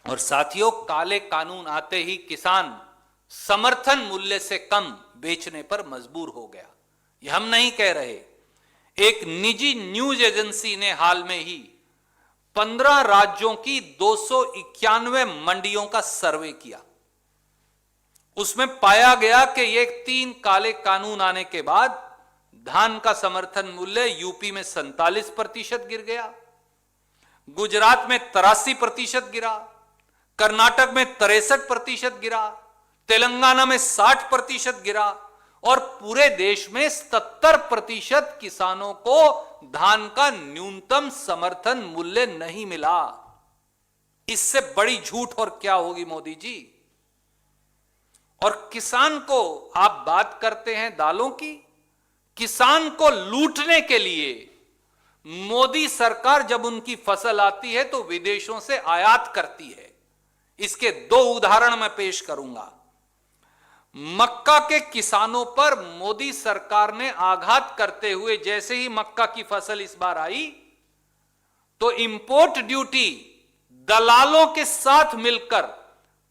और साथियों, काले कानून आते ही किसान समर्थन मूल्य से कम बेचने पर मजबूर हो गया। यह हम नहीं कह रहे, एक निजी न्यूज एजेंसी ने हाल में ही 15 राज्यों की 291 मंडियों का सर्वे किया। उसमें पाया गया कि ये 3 काले कानून आने के बाद धान का समर्थन मूल्य यूपी में 47% गिर गया, गुजरात में 83% गिरा, कर्नाटक में 63% गिरा, तेलंगाना में 60% गिरा और पूरे देश में 70% किसानों को धान का न्यूनतम समर्थन मूल्य नहीं मिला। इससे बड़ी झूठ और क्या होगी मोदी जी? और किसान को आप बात करते हैं दालों की। किसान को लूटने के लिए मोदी सरकार जब उनकी फसल आती है तो विदेशों से आयात करती है। इसके 2 उदाहरण मैं पेश करूंगा। मक्का के किसानों पर मोदी सरकार ने आघात करते हुए जैसे ही मक्का की फसल इस बार आई तो इंपोर्ट ड्यूटी दलालों के साथ मिलकर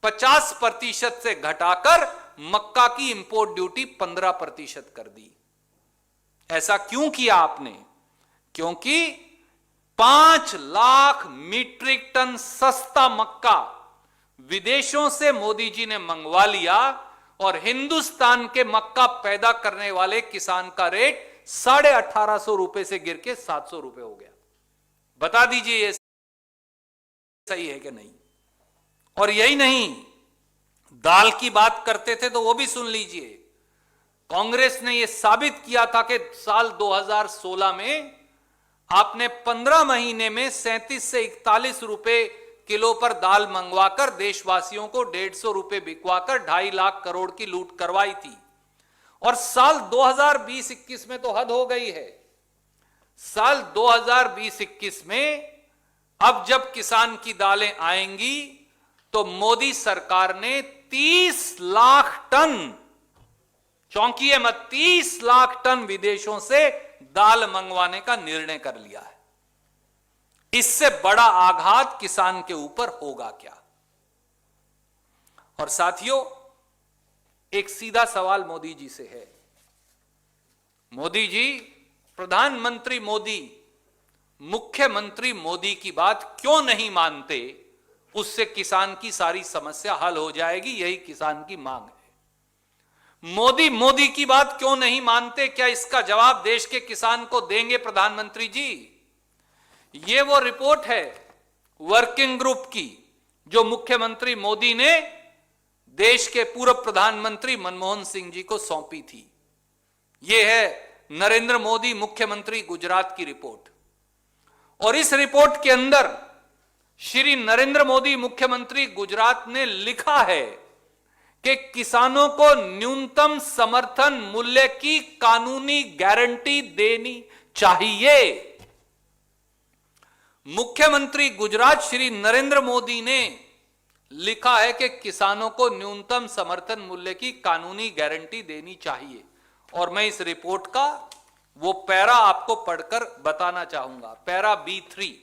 50% से घटाकर मक्का की इंपोर्ट ड्यूटी 15% कर दी। ऐसा क्यों किया आपने? क्योंकि 5 लाख मीट्रिक टन सस्ता मक्का विदेशों से मोदी जी ने मंगवा लिया और हिंदुस्तान के मक्का पैदा करने वाले किसान का रेट 1850 रुपए से गिर के 700 रुपए हो गया। बता दीजिए ये सही है कि नहीं? और यही नहीं, दाल की बात करते थे तो वो भी सुन लीजिए। कांग्रेस ने यह साबित किया था कि साल 2016 में आपने 15 महीने में 37 से 41 रुपए किलो पर दाल मंगवाकर देशवासियों को 150 रुपए बिकवाकर 2.5 लाख करोड़ की लूट करवाई थी। और साल 2020-21 में तो हद हो गई है। साल 2020-21 में अब जब किसान की दालें आएंगी तो मोदी सरकार ने 30 लाख टन, चौंकिए मत, 30 लाख टन विदेशों से दाल मंगवाने का निर्णय कर लिया है। इससे बड़ा आघात किसान के ऊपर होगा क्या? और साथियों, एक सीधा सवाल मोदी जी से है। मोदी जी, प्रधानमंत्री मोदी, मुख्यमंत्री मोदी की बात क्यों नहीं मानते? उससे किसान की सारी समस्या हल हो जाएगी, यही किसान की मांग है। मोदी की बात क्यों नहीं मानते? क्या इसका जवाब देश के किसान को देंगे प्रधानमंत्री जी? ये वो रिपोर्ट है वर्किंग ग्रुप की जो मुख्यमंत्री मोदी ने देश के पूर्व प्रधानमंत्री मनमोहन सिंह जी को सौंपी थी। यह है नरेंद्र मोदी मुख्यमंत्री गुजरात की रिपोर्ट। और इस रिपोर्ट के अंदर श्री नरेंद्र मोदी मुख्यमंत्री गुजरात ने लिखा है कि किसानों को न्यूनतम समर्थन मूल्य की कानूनी गारंटी देनी चाहिए। मुख्यमंत्री गुजरात श्री नरेंद्र मोदी ने लिखा है कि किसानों को न्यूनतम समर्थन मूल्य की कानूनी गारंटी देनी चाहिए। और मैं इस रिपोर्ट का वो पैरा आपको पढ़कर बताना चाहूंगा, para B3।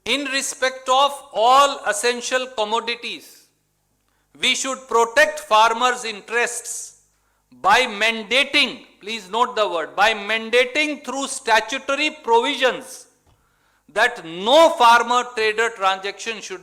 In respect of all essential commodities, we should protect farmers' interests by mandating, please note the word, by mandating through statutory provisions that no farmer trader transaction should